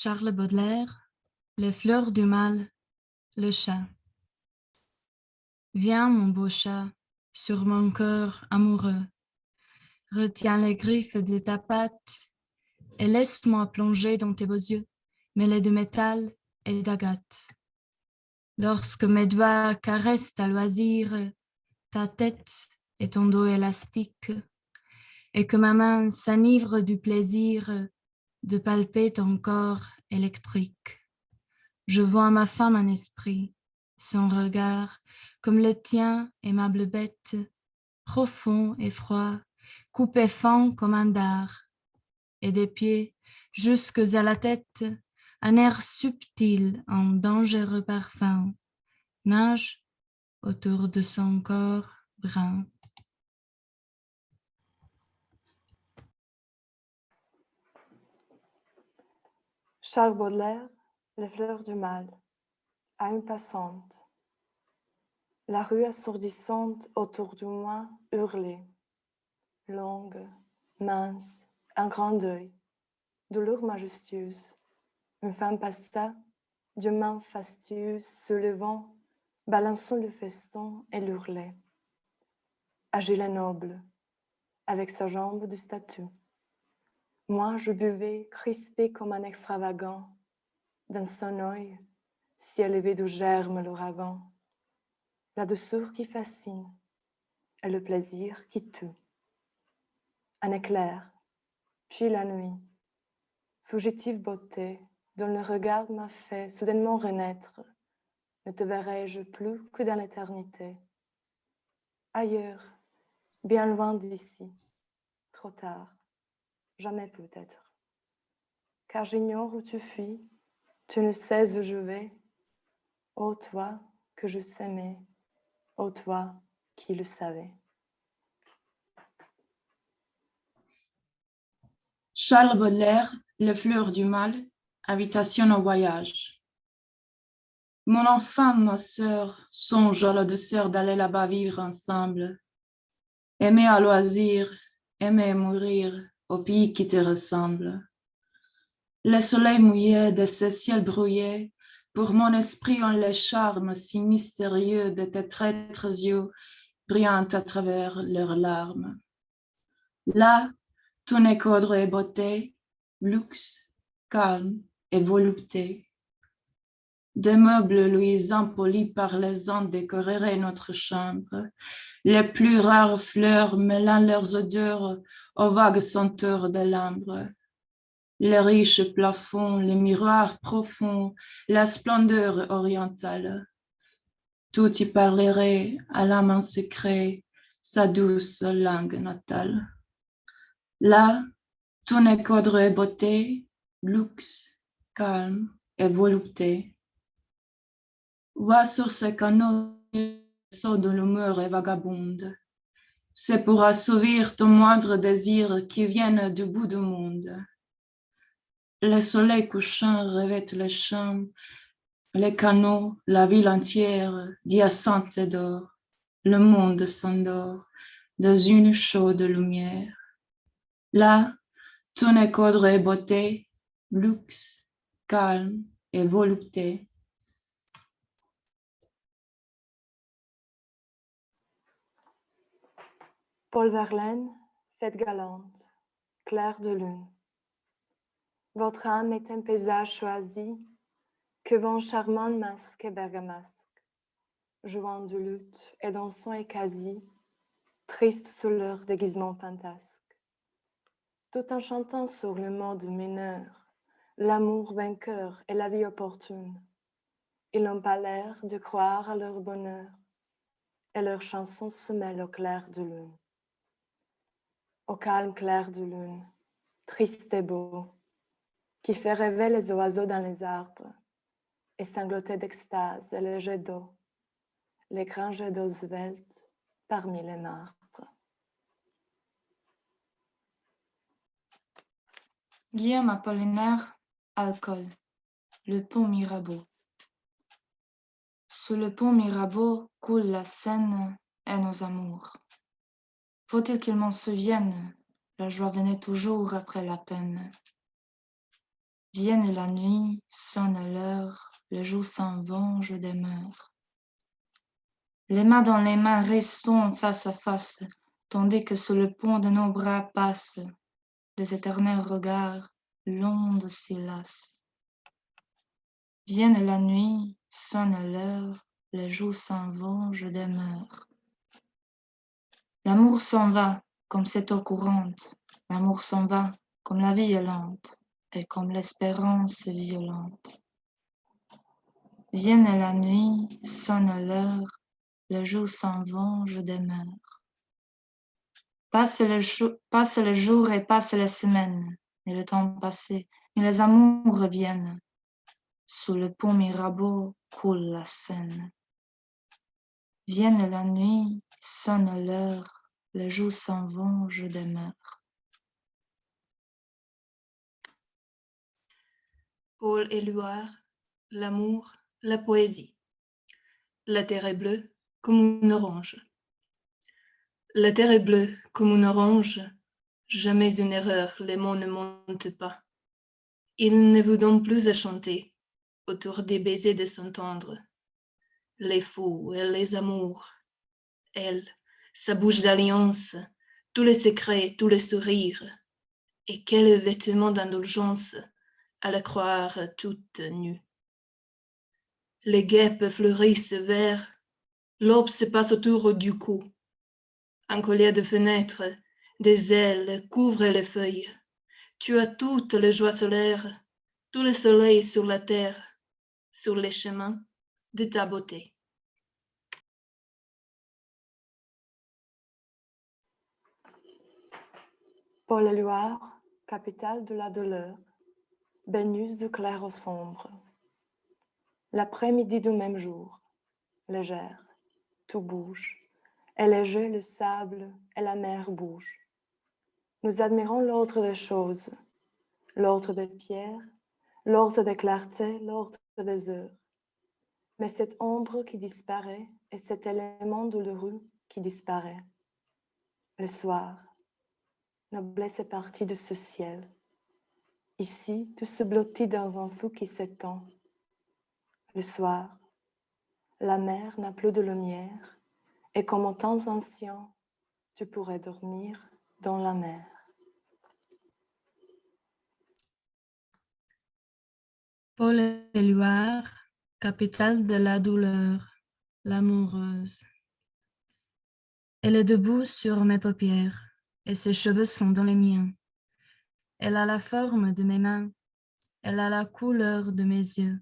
Charles Baudelaire, Les fleurs du mal, le chat. Viens, mon beau chat, sur mon cœur amoureux. Retiens les griffes de ta patte et laisse-moi plonger dans tes beaux yeux, mêlés de métal et d'agate. Lorsque mes doigts caressent à loisir ta tête et ton dos élastique, et que ma main s'enivre du plaisir de palper ton corps électrique. Je vois ma femme en esprit, son regard, comme le tien, aimable bête, profond et froid, coupé fin comme un dard, et des pieds jusques à la tête, un air subtil en dangereux parfum, nage autour de son corps brun. Charles Baudelaire, Les fleurs du mal, à une passante. La rue assourdissante autour de moi hurlait. Longue, mince, un grand deuil, douleur majestueuse. Une femme passa, de mains fastueuses se levant, balançant le feston et l'hurlait. Agile et noble, avec sa jambe de statue. Moi, je buvais, crispé comme un extravagant, dans son œil, ciel élevé d'où germe l'ouragan. La douceur qui fascine et le plaisir qui tue. Un éclair, puis la nuit, fugitive beauté dont le regard m'a fait soudainement renaître. Ne te verrai-je plus que dans l'éternité. Ailleurs, bien loin d'ici, trop tard, jamais peut-être. Car j'ignore où tu fuis, tu ne sais où je vais. Ô toi que je s'aimais, ô toi qui le savais. Charles Baudelaire, Les fleurs du mal, invitation au voyage. Mon enfant, ma sœur, songe à la douceur d'aller là-bas vivre ensemble. Aimer à loisir, aimer mourir au pays qui te ressemble. Le soleil mouillé de ce ciel brouillé, pour mon esprit ont le charme si mystérieux de tes traîtres yeux brillant à travers leurs larmes. Là, tout n'est qu'ordre et beauté, luxe, calme et volupté. Des meubles luisants polis par les ans décoreraient notre chambre. Les plus rares fleurs mêlant leurs odeurs aux vagues senteurs de l'ambre. Les riches plafonds, les miroirs profonds, la splendeur orientale. Tout y parlerait à l'âme en secret, sa douce langue natale. Là, tout n'est qu'ordre et beauté, luxe, calme et volupté. Vois sur ces canaux sort de l'humeur et vagabonde. C'est pour assouvir ton moindre désir qui viennent du bout du monde. Le soleil couchant revêt les champs, les canaux, la ville entière, d'hyacinthe et d'or. Le monde s'endort dans une chaude lumière. Là, tout n'est qu'ordre et beauté, luxe, calme et volupté. Paul Verlaine, fête galante, clair de lune. Votre âme est un paysage choisi que vont charmants masques et bergamasques, jouant de lutte et dansant et quasi, tristes sous leur déguisement fantasque. Tout en chantant sur le mode mineur, l'amour vainqueur et la vie opportune, ils n'ont pas l'air de croire à leur bonheur, et leurs chansons se mêlent au clair de lune. Au calme clair de lune, triste et beau, qui fait rêver les oiseaux dans les arbres, et sangloter d'extase et les jets d'eau, les grands jets d'eau sveltes parmi les marbres. Guillaume Apollinaire, Alcool, le pont Mirabeau. Sous le pont Mirabeau coule la Seine et nos amours. Faut-il qu'ils m'en souviennent? La joie venait toujours après la peine. Vienne la nuit, sonne l'heure, le jour s'en va, je demeure. Les mains dans les mains, restons face à face, tandis que sur le pont de nos bras passent des éternels regards, l'onde s'y lasse. Vienne la nuit, sonne l'heure, le jour s'en va, je demeure. L'amour s'en va, comme cette eau courante, l'amour s'en va, comme la vie est lente, et comme l'espérance est violente. Vienne la nuit, sonne l'heure, le jour s'en va, je demeure. Passe le jour et passe les semaines, et le temps passé, et les amours reviennent. Sous le pont Mirabeau coule la Seine. Vienne la nuit, sonne l'heure, le jour s'en va, je demeure. Paul Éluard, l'amour, la poésie. La terre est bleue comme une orange. La terre est bleue comme une orange. Jamais une erreur, les mots ne montent pas. Ils ne vous donnent plus à chanter autour des baisers de s'entendre. Les fous et les amours. Elle, sa bouche d'alliance, tous les secrets, tous les sourires. Et quel vêtement d'indulgence à la croire toute nue. Les guêpes fleurissent vert, l'aube se passe autour du cou. Un collier de fenêtres, des ailes couvrent les feuilles. Tu as toutes les joies solaires, tout le soleil sur la terre, sur les chemins de ta beauté. Paul Éluard, capitale de la douleur, Vénus du clair au sombre. L'après-midi du même jour, légère, tout bouge, et léger le sable et la mer bougent. Nous admirons l'ordre des choses, l'ordre des pierres, l'ordre des clartés, l'ordre des heures. Mais cette ombre qui disparaît est cet élément douloureux qui disparaît. Le soir, noblesse est partie de ce ciel. Ici, tout se blottit dans un flou qui s'étend. Le soir, la mer n'a plus de lumière, et comme en temps anciens, tu pourrais dormir dans la mer. Paul Éluard, capitale de la douleur, l'amoureuse. Elle est debout sur mes paupières, et ses cheveux sont dans les miens. Elle a la forme de mes mains, elle a la couleur de mes yeux.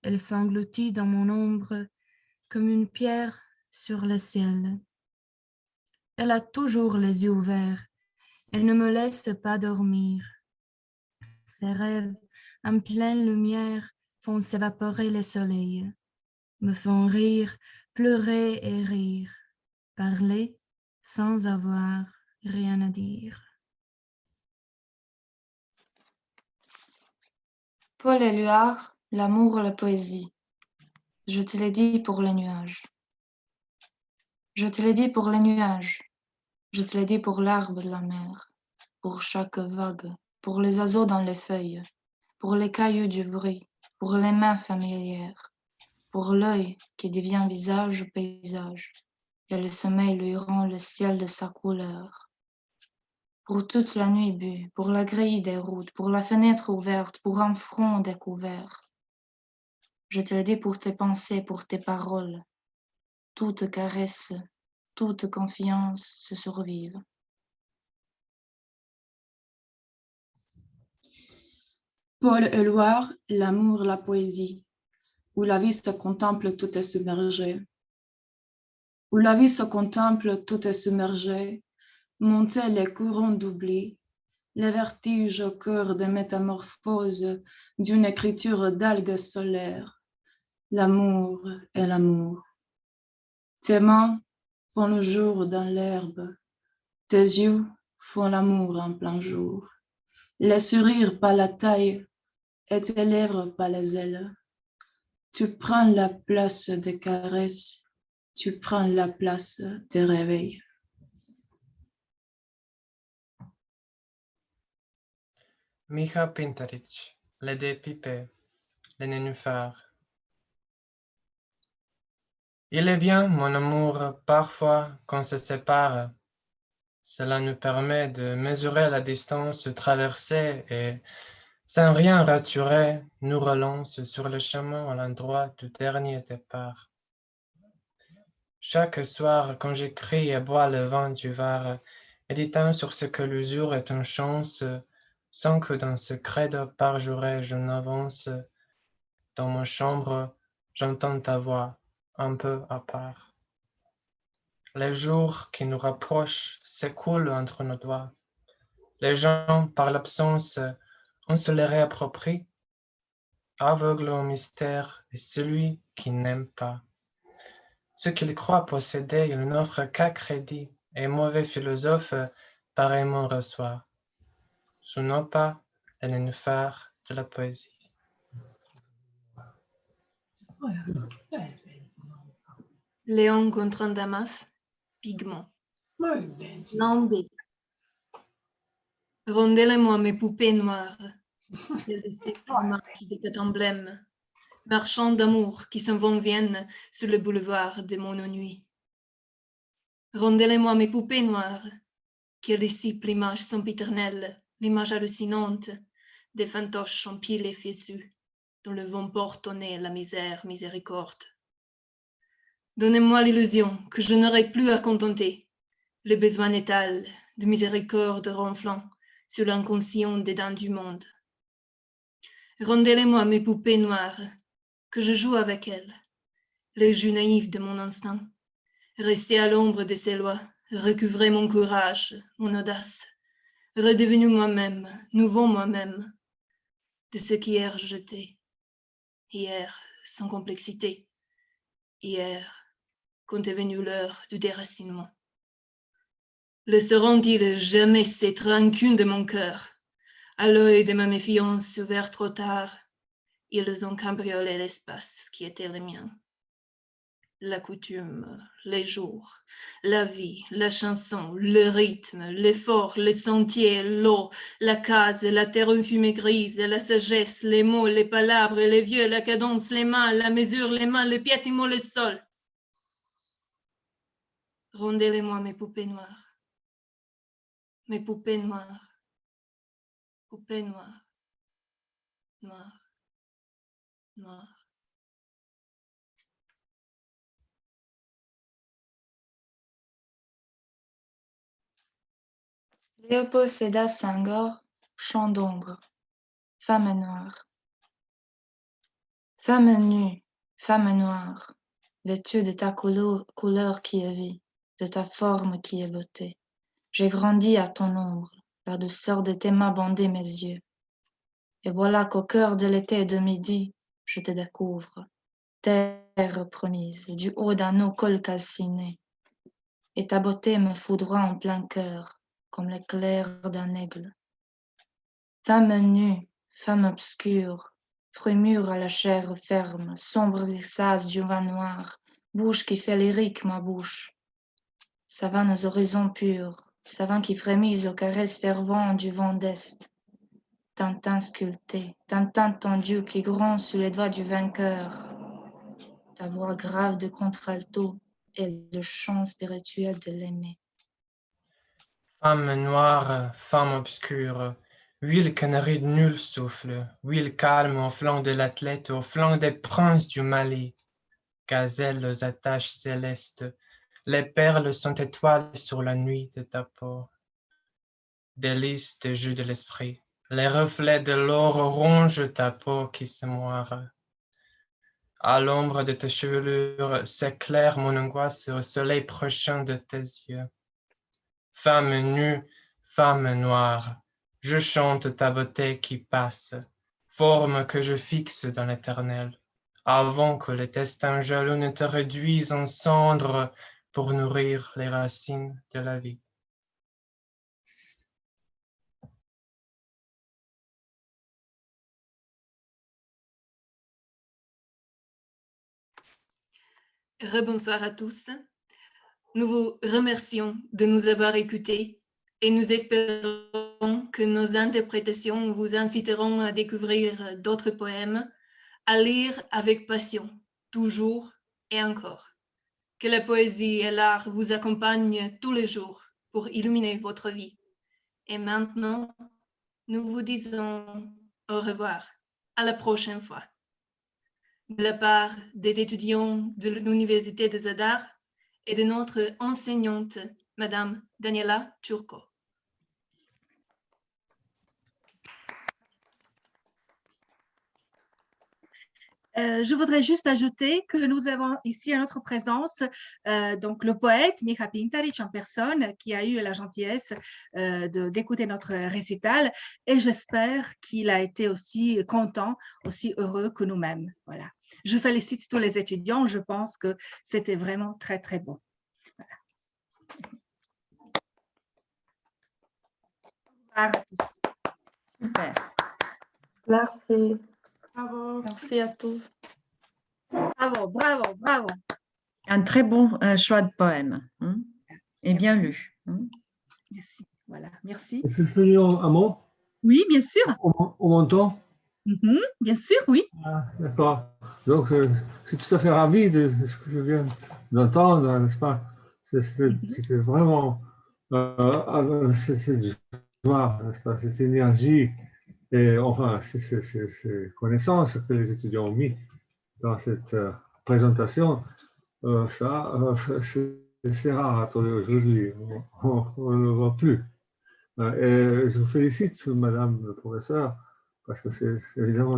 Elle s'engloutit dans mon ombre comme une pierre sur le ciel. Elle a toujours les yeux ouverts, elle ne me laisse pas dormir. Ses rêves, en pleine lumière, font s'évaporer le soleil, me font rire, pleurer et rire, parler sans avoir rien à dire. Paul Éluard, l'amour, la poésie. Je te l'ai dit pour les nuages. Je te l'ai dit pour les nuages. Je te l'ai dit pour l'arbre de la mer, pour chaque vague, pour les oiseaux dans les feuilles, pour les cailloux du bruit, pour les mains familières, pour l'œil qui devient visage ou paysage, et le sommeil lui rend le ciel de sa couleur. Pour toute la nuit bue, pour la grille des routes, pour la fenêtre ouverte, pour un front découvert. Je te l'ai dit pour tes pensées, pour tes paroles. Toute caresse, toute confiance se survivent. Paul Éluard, l'amour, la poésie, où la vie se contemple, tout est submergé. Où la vie se contemple, tout est submergé, monter les courants d'oubli, les vertiges au cœur des métamorphoses d'une écriture d'algues solaires. L'amour et l'amour. Tes mains font le jour dans l'herbe, tes yeux font l'amour en plein jour. Les sourires par la taille et tes lèvres par les ailes. Tu prends la place des caresses, tu prends la place des réveils. Micha Pintarich, les dépipés, les nénuphars. Il est bien, mon amour, parfois qu'on se sépare. Cela nous permet de mesurer la distance traversée et, sans rien raturer, nous relance sur le chemin à l'endroit du dernier départ. Chaque soir, quand j'écris et bois le vin du Var, méditant sur ce que l'usure est une chance, sans que dans ce credo parjuré je n'avance, dans ma chambre, j'entends ta voix, un peu à part. Les jours qui nous rapprochent s'écoulent entre nos doigts. Les gens, par l'absence, on se les réapproprie. Aveugle au mystère est celui qui n'aime pas. Ce qu'il croit posséder, il n'offre qu'à crédit, et mauvais philosophe, pareillement reçoit. Sous nos pas, les nénuphars de la poésie. Léon contre un Damas, Pigment. Nambé. Rondez-les-moi mes poupées noires, elles de ces plumages de cet emblème, marchands d'amour qui s'en vont-viennent sur le boulevard de mon ennui. Rondez-les-moi mes poupées noires, qui dissipent l'image sempiternelle, l'image hallucinante des fantoches en piles et fiessus, dont le vent porte au nez la misère miséricorde. Donnez-moi l'illusion que je n'aurai plus à contenter, le besoin étal de miséricorde ronflant sur l'inconscient des dents du monde. Rendez-les-moi mes poupées noires, que je joue avec elles, les jeux naïfs de mon instinct, rester à l'ombre de ces lois, recouvrer mon courage, mon audace, redevenu moi-même, nouveau moi-même, de ce qu'hier j'étais, hier sans complexité, hier quand est venue l'heure du déracinement. Laisseront-ils jamais cette rancune de mon cœur? À l'œil de ma méfiance ouvert trop tard, ils ont cambriolé l'espace qui était le mien. La coutume, les jours, la vie, la chanson, le rythme, l'effort, le sentier, l'eau, la case, la terre fumée grise, la sagesse, les mots, les palabres, les vieux, la cadence, les mains, la mesure, les mains, le piétinement, le sol. Rondez-les-moi mes poupées noires. Mes poupées noires. Poupées noires. Noires. Noires. Léopold Sédar Senghor, Chant d'ombre, femme noire. Femme nue, femme noire, vêtue de ta couleur qui est vie, de ta forme qui est beauté. J'ai grandi à ton ombre, la douceur de tes mains bandait mes yeux. Et voilà qu'au cœur de l'été de midi, je te découvre, terre promise, du haut d'un eau col calciné. Et ta beauté me foudroie en plein cœur, comme l'éclair d'un aigle. Femme nue, femme obscure, fruit mûr à la chair ferme, sombres extases du vin noir, bouche qui fait lyrique ma bouche. Savane aux horizons purs, savane qui frémissent aux caresses ferventes du vent d'Est. Tintin sculpté, tintin tendu qui gronde sous les doigts du vainqueur. Ta voix grave de contralto et le chant spirituel de l'aimer. Femme noire, femme obscure, huile canari de nul souffle, huile calme au flanc de l'athlète, au flanc des princes du Mali. Gazelle aux attaches célestes, les perles sont étoiles sur la nuit de ta peau. Délices de jus de l'esprit, les reflets de l'or rongent ta peau qui se moire. À l'ombre de tes chevelures s'éclaire mon angoisse au soleil prochain de tes yeux. Femme nue, femme noire, je chante ta beauté qui passe, forme que je fixe dans l'éternel, avant que le destin jaloux ne te réduise en cendres pour nourrir les racines de la vie. Rebonsoir à tous. Nous vous remercions de nous avoir écoutés et nous espérons que nos interprétations vous inciteront à découvrir d'autres poèmes, à lire avec passion, toujours et encore. Que la poésie et l'art vous accompagnent tous les jours pour illuminer votre vie. Et maintenant, nous vous disons au revoir. À la prochaine fois. De la part des étudiants de l'Université de Zadar et de notre enseignante, Madame Daniela Turco. Je voudrais juste ajouter que nous avons ici à notre présence donc le poète Miha Pintaric en personne qui a eu la gentillesse d'écouter notre récital et j'espère qu'il a été aussi content, aussi heureux que nous-mêmes. Voilà. Je félicite tous les étudiants, je pense que c'était vraiment très très bon. Voilà. Au revoir à tous. Super. Merci. Bravo. Merci à tous. Bravo, bravo, bravo. Un très bon choix de poème. Hein, et bien lu. Hein. Merci. Voilà, merci. Est-ce que je peux dire un mot Oui, bien sûr. On m'entend? Bien sûr, oui. Ah, d'accord. Donc, je suis tout à fait ravi de ce que je viens d'entendre, n'est-ce pas? C'était vraiment cette joie, n'est-ce pas? Cette énergie et enfin, ces connaissances que les étudiants ont mis dans cette présentation. C'est rare à trouver aujourd'hui. On ne le voit plus. Et je vous félicite, Madame le professeur, parce que évidemment,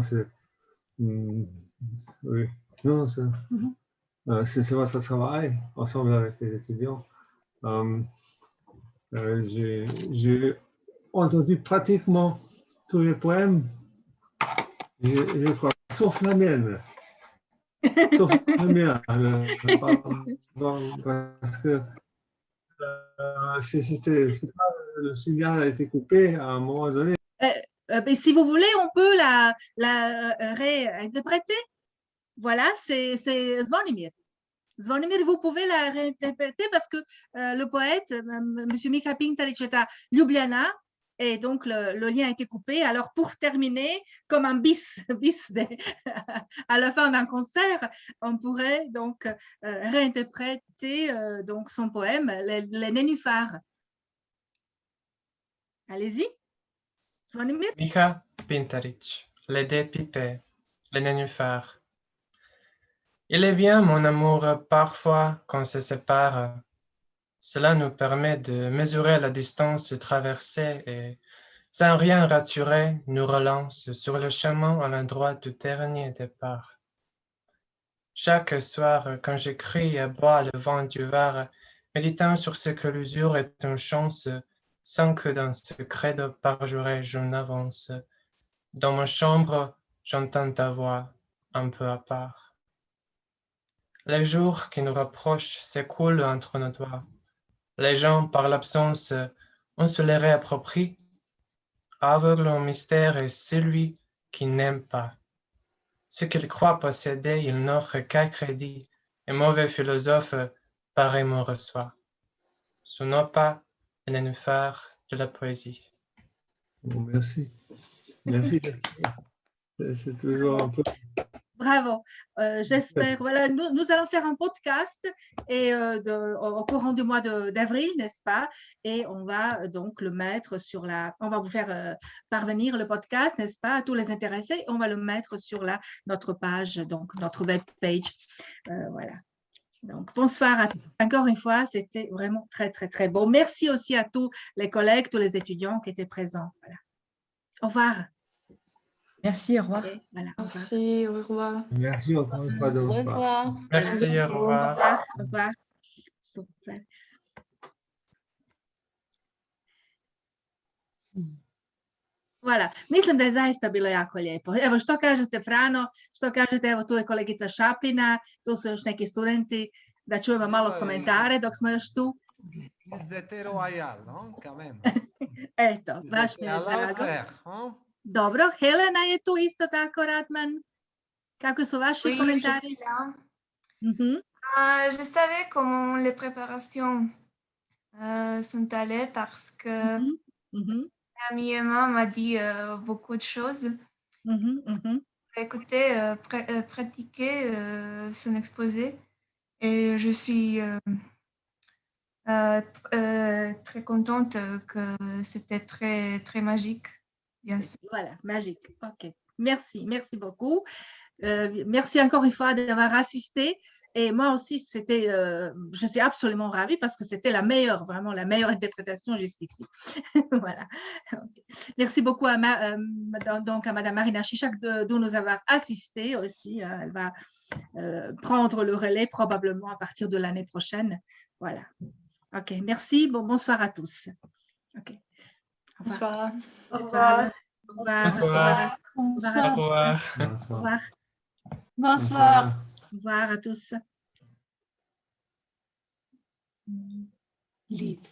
oui, non, c'est votre travail ensemble avec les étudiants. J'ai entendu pratiquement tous les poèmes, je crois, sauf la mienne. Sauf la mienne, parce que le signal a été coupé à un moment donné. Si vous voulez, on peut la réinterpréter. Voilà, c'est Zvonimir. Zvonimir, vous pouvez la réinterpréter parce que le poète, M. Miha Pintaric, est à Ljubljana et donc le lien a été coupé. Alors, pour terminer, comme un bis à la fin d'un concert, on pourrait donc réinterpréter donc son poème, les nénuphars. Allez-y. Zvonimir. Miha Pintaric, les deux pipés, les nénuphars. Il est bien, mon amour, parfois qu'on se sépare. Cela nous permet de mesurer la distance traversée et, sans rien raturer, nous relance sur le chemin à l'endroit du dernier départ. Chaque soir, quand j'écris et bois le vent du Var, méditant sur ce que l'usure est une chance, sans que dans ce credo parjuré je n'avance. Dans ma chambre, j'entends ta voix, un peu à part. Les jours qui nous rapprochent s'écoulent entre nos doigts. Les gens, par l'absence, on se les réapproprie. Aveugle au mystère est celui qui n'aime pas. Ce qu'il croit posséder, il n'offre qu'à crédit, et mauvais philosophe, pareillement reçoit. Sous nos pas, le nénuphar de la poésie. Bon, merci. Merci. C'est toujours un peu... Bravo. J'espère. Voilà, nous allons faire un podcast et, au courant du mois d'avril, n'est-ce pas? Et on va donc le mettre sur on va vous faire parvenir le podcast, n'est-ce pas, à tous les intéressés. On va le mettre sur notre page, donc notre web page. Voilà. Donc, bonsoir encore une fois. C'était vraiment très, très, très beau. Merci aussi à tous les collègues, tous les étudiants qui étaient présents. Voilà. Au revoir. Merci, au revoir. Okay, voilà, Merci, au revoir. Merci encore une fois de votre part. Merci, au revoir. Au revoir. Super. Voilà, mislim da je zaista bilo jako lijepo. Evo, što kažete, Frano, što kažete, evo, tu je kolegica Šapina, tu su još neki studenti, da čujemo malo komentare dok smo još tu. Ils étaient royaux, non? Quand même. Eto, baš mi je drago. Dobro, Helena je tu isto tako, Radman. Kako su vaši Oui, komentari? je suis là. Je savais comment les préparations sont allés parce que Mhm. Ami Emma m'a dit beaucoup de choses. J'ai écouté, pratiquer son exposé et je suis très contente que c'était très, très magique. Bien sûr. Voilà, magique. OK. Merci, merci beaucoup. Merci encore une fois d'avoir assisté. Et moi aussi, je suis absolument ravie parce que c'était vraiment la meilleure interprétation jusqu'ici. Voilà. Okay. Merci beaucoup à Madame Marina Chichak de nous avoir assisté aussi. Elle va prendre le relais probablement à partir de l'année prochaine. Voilà. OK. Merci. Bonsoir à tous. OK. Au revoir. Bonsoir. Au revoir. Bonsoir. Au revoir. Au revoir. Au revoir. Bonsoir. Au revoir à tous. Libre.